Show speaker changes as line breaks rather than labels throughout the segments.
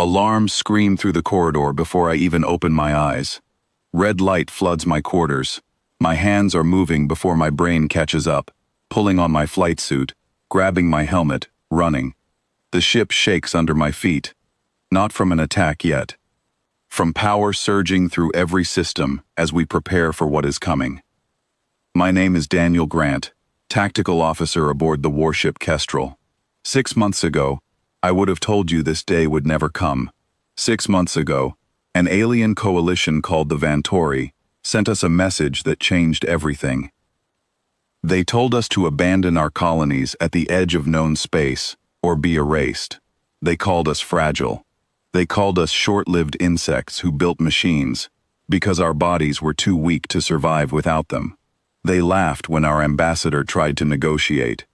Alarms scream through the corridor before I even open my eyes. Red light floods my quarters. My hands are moving before my brain catches up, pulling on my flight suit, grabbing my helmet, running. The ship shakes under my feet. Not from an attack yet. From power surging through every system as we prepare for what is coming. My name is Daniel Grant, tactical officer aboard the warship Kestrel. 6 months ago, I would have told you this day would never come. 6 months ago, an alien coalition called the Vantori sent us a message that changed everything. They told us to abandon our colonies at the edge of known space or be erased. They called us fragile. They called us short-lived insects who built machines because our bodies were too weak to survive without them. They laughed when our ambassador tried to negotiate.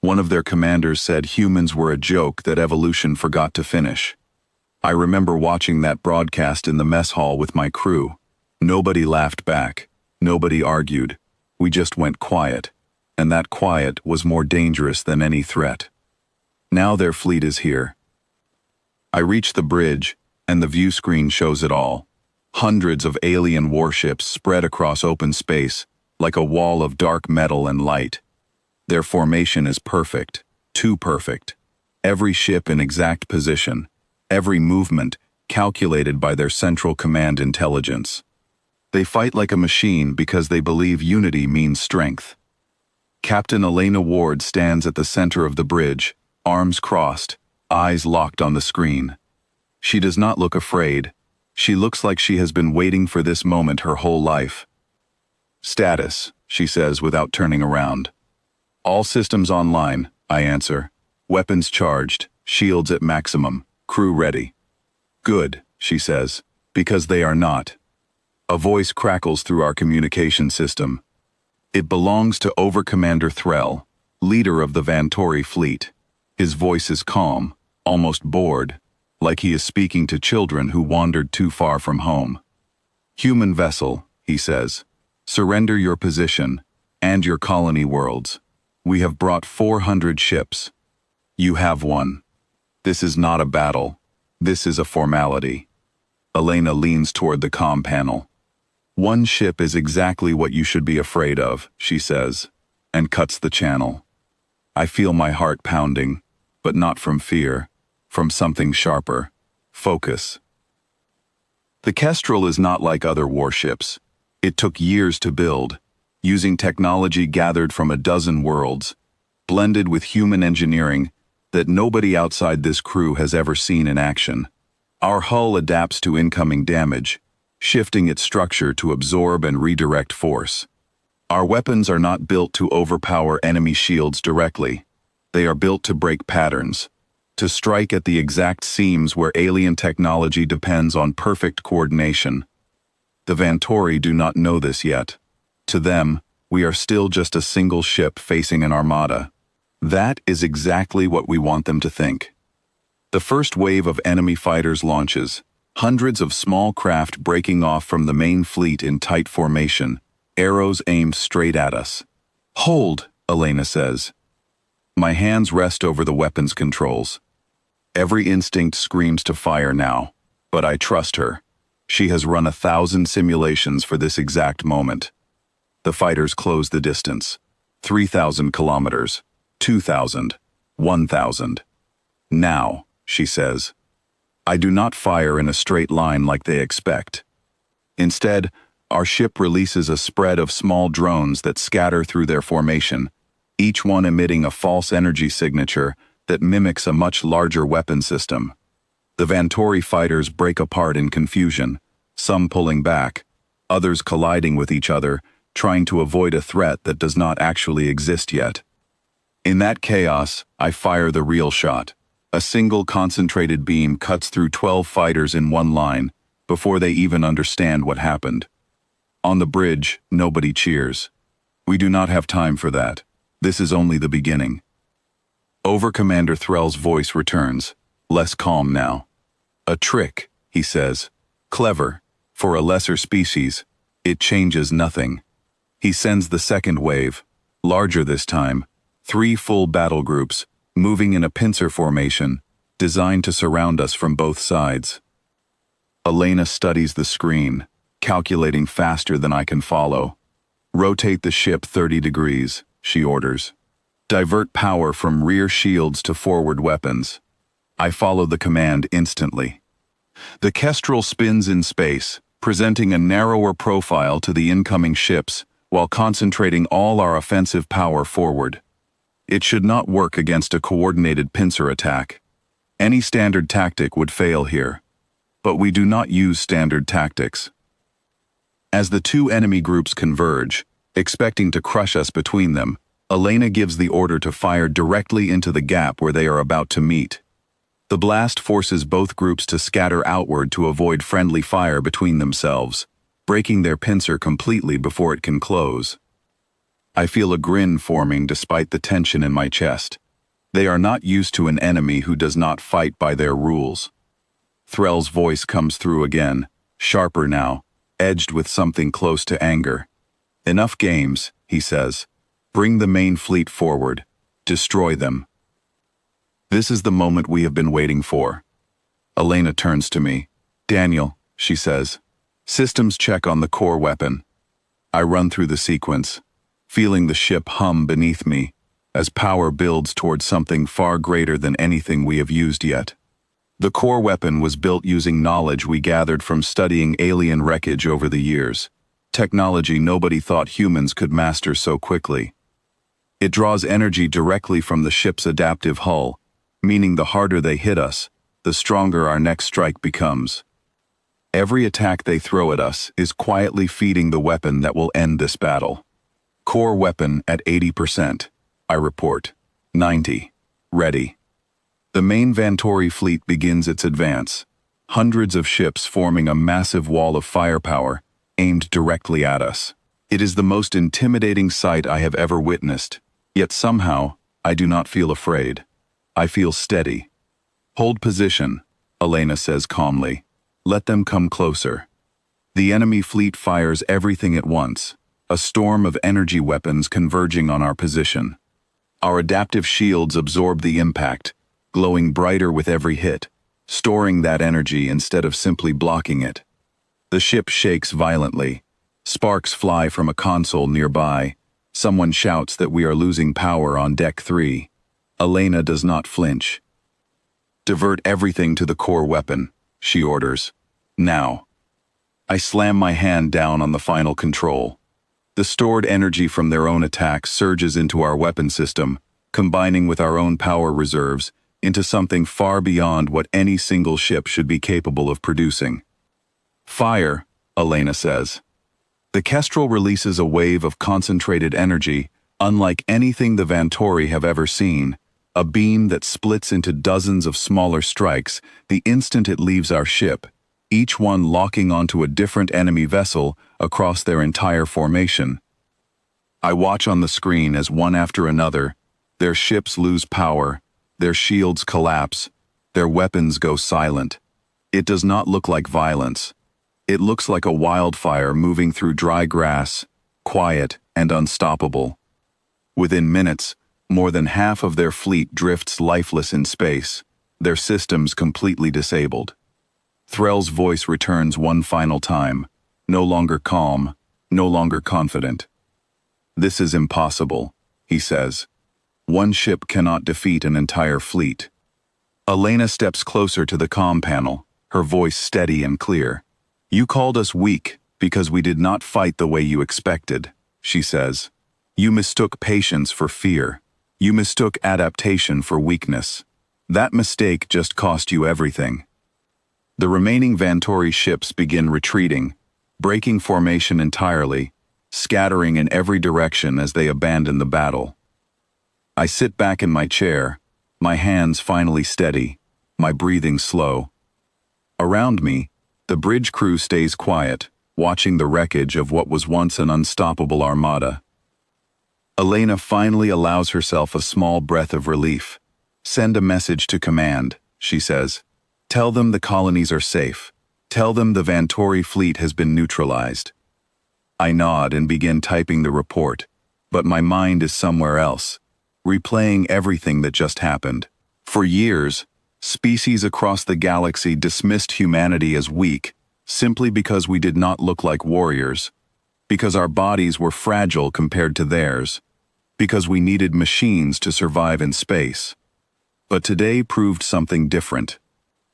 One of their commanders said humans were a joke that evolution forgot to finish. I remember watching that broadcast in the mess hall with my crew. Nobody laughed back. Nobody argued. We just went quiet. And that quiet was more dangerous than any threat. Now their fleet is here. I reach the bridge, and the view screen shows it all. Hundreds of alien warships spread across open space, like a wall of dark metal and light. Their formation is perfect, too perfect. Every ship in exact position, every movement calculated by their central command intelligence. They fight like a machine because they believe unity means strength. Captain Elena Ward stands at the center of the bridge, arms crossed, eyes locked on the screen. She does not look afraid. She looks like she has been waiting for this moment her whole life. "Status," she says without turning around. "All systems online," I answer. "Weapons charged, shields at maximum, crew ready." "Good," she says, "because they are not." A voice crackles through our communication system. It belongs to Overcommander Threll, leader of the Vantori fleet. His voice is calm, almost bored, like he is speaking to children who wandered too far from home. "Human vessel," he says, "surrender your position and your colony worlds. We have brought 400 ships. You have one. This is not a battle. This is a formality." Elena leans toward the comm panel. "One ship is exactly what you should be afraid of," she says, and cuts the channel. I feel my heart pounding, but not from fear, from something sharper. Focus. The Kestrel is not like other warships. It took years to build, using technology gathered from a dozen worlds, blended with human engineering that nobody outside this crew has ever seen in action. Our hull adapts to incoming damage, shifting its structure to absorb and redirect force. Our weapons are not built to overpower enemy shields directly. They are built to break patterns, to strike at the exact seams where alien technology depends on perfect coordination. The Vantori do not know this yet. To them, we are still just a single ship facing an armada. That is exactly what we want them to think. The first wave of enemy fighters launches, hundreds of small craft breaking off from the main fleet in tight formation, arrows aimed straight at us. "Hold," Elena says. My hands rest over the weapons controls. Every instinct screams to fire now, but I trust her. She has run 1,000 simulations for this exact moment. The fighters close the distance. 3,000 kilometers, 2,000, 1,000. "Now," she says. I do not fire in a straight line like they expect. Instead, our ship releases a spread of small drones that scatter through their formation, each one emitting a false energy signature that mimics a much larger weapon system. The Vantori fighters break apart in confusion, some pulling back, others colliding with each other, trying to avoid a threat that does not actually exist yet. In that chaos, I fire the real shot. A single concentrated beam cuts through 12 fighters in one line before they even understand what happened. On the bridge, nobody cheers. We do not have time for that. This is only the beginning. Overcommander Threll's voice returns, less calm now. "A trick," he says. "Clever. For a lesser species, it changes nothing." He sends the second wave, larger this time, 3 full battle groups, moving in a pincer formation, designed to surround us from both sides. Elena studies the screen, calculating faster than I can follow. Rotate the ship 30 degrees, she orders. Divert power from rear shields to forward weapons. I follow the command instantly. The Kestrel spins in space, presenting a narrower profile to the incoming ships while concentrating all our offensive power forward. It should not work against a coordinated pincer attack. Any standard tactic would fail here. But we do not use standard tactics. As the two enemy groups converge, expecting to crush us between them, Elena gives the order to fire directly into the gap where they are about to meet. The blast forces both groups to scatter outward to avoid friendly fire between themselves, breaking their pincer completely before it can close. I feel a grin forming despite the tension in my chest. They are not used to an enemy who does not fight by their rules. Threll's voice comes through again, sharper now, edged with something close to anger. Enough games, he says. Bring the main fleet forward. Destroy them. This is the moment we have been waiting for. Elena turns to me. Daniel, she says. Systems check on the core weapon. I run through the sequence, feeling the ship hum beneath me, as power builds towards something far greater than anything we have used yet. The core weapon was built using knowledge we gathered from studying alien wreckage over the years, technology nobody thought humans could master so quickly. It draws energy directly from the ship's adaptive hull, meaning the harder they hit us, the stronger our next strike becomes. Every attack they throw at us is quietly feeding the weapon that will end this battle. Core weapon at 80%, I report. 90. Ready. The main Vantori fleet begins its advance, hundreds of ships forming a massive wall of firepower aimed directly at us. It is the most intimidating sight I have ever witnessed, yet somehow I do not feel afraid. I feel steady. Hold position, Elena says calmly. Let them come closer. The enemy fleet fires everything at once, a storm of energy weapons converging on our position. Our adaptive shields absorb the impact, glowing brighter with every hit, storing that energy instead of simply blocking it. The ship shakes violently. Sparks fly from a console nearby. Someone shouts that we are losing power on Deck 3. Elena does not flinch. Divert everything to the core weapon, she orders. Now. I slam my hand down on the final control. The stored energy from their own attack surges into our weapon system, combining with our own power reserves into something far beyond what any single ship should be capable of producing. Fire, Elena says. The Kestrel releases a wave of concentrated energy, unlike anything the Vantori have ever seen, a beam that splits into dozens of smaller strikes the instant it leaves our ship, each one locking onto a different enemy vessel across their entire formation. I watch on the screen as one after another, their ships lose power, their shields collapse, their weapons go silent. It does not look like violence. It looks like a wildfire moving through dry grass, quiet and unstoppable. Within minutes, more than half of their fleet drifts lifeless in space, their systems completely disabled. Threll's voice returns one final time, no longer calm, no longer confident. This is impossible, he says. One ship cannot defeat an entire fleet. Elena steps closer to the comm panel, her voice steady and clear. You called us weak because we did not fight the way you expected, she says. You mistook patience for fear. You mistook adaptation for weakness. That mistake just cost you everything. The remaining Vantori ships begin retreating, breaking formation entirely, scattering in every direction as they abandon the battle. I sit back in my chair, my hands finally steady, my breathing slow. Around me, the bridge crew stays quiet, watching the wreckage of what was once an unstoppable armada. Elena finally allows herself a small breath of relief. Send a message to command, she says. Tell them the colonies are safe. Tell them the Vantori fleet has been neutralized. I nod and begin typing the report, but my mind is somewhere else, replaying everything that just happened. For years, Species across the galaxy dismissed humanity as weak, simply because we did not look like warriors, because our bodies were fragile compared to theirs, because we needed machines to survive in space. But today proved something different.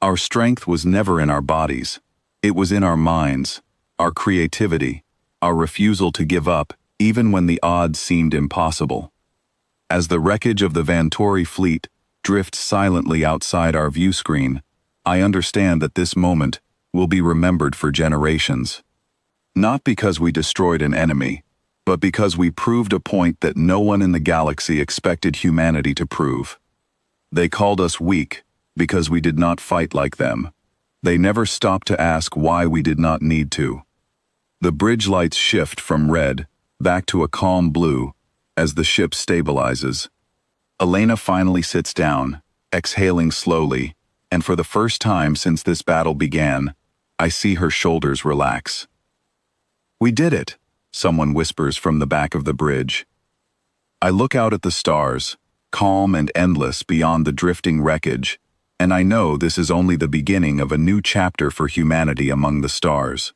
Our strength was never in our bodies. It was in our minds, our creativity, our refusal to give up, even when the odds seemed impossible. As the wreckage of the Vantori fleet drifts silently outside our view screen, I understand that this moment will be remembered for generations. Not because we destroyed an enemy, but because we proved a point that no one in the galaxy expected humanity to prove. They called us weak because we did not fight like them. They never stopped to ask why we did not need to. The bridge lights shift from red back to a calm blue as the ship stabilizes. Elena finally sits down, exhaling slowly, and for the first time since this battle began, I see her shoulders relax. "We did it," someone whispers from the back of the bridge. I look out at the stars, calm and endless beyond the drifting wreckage, and I know this is only the beginning of a new chapter for humanity among the stars.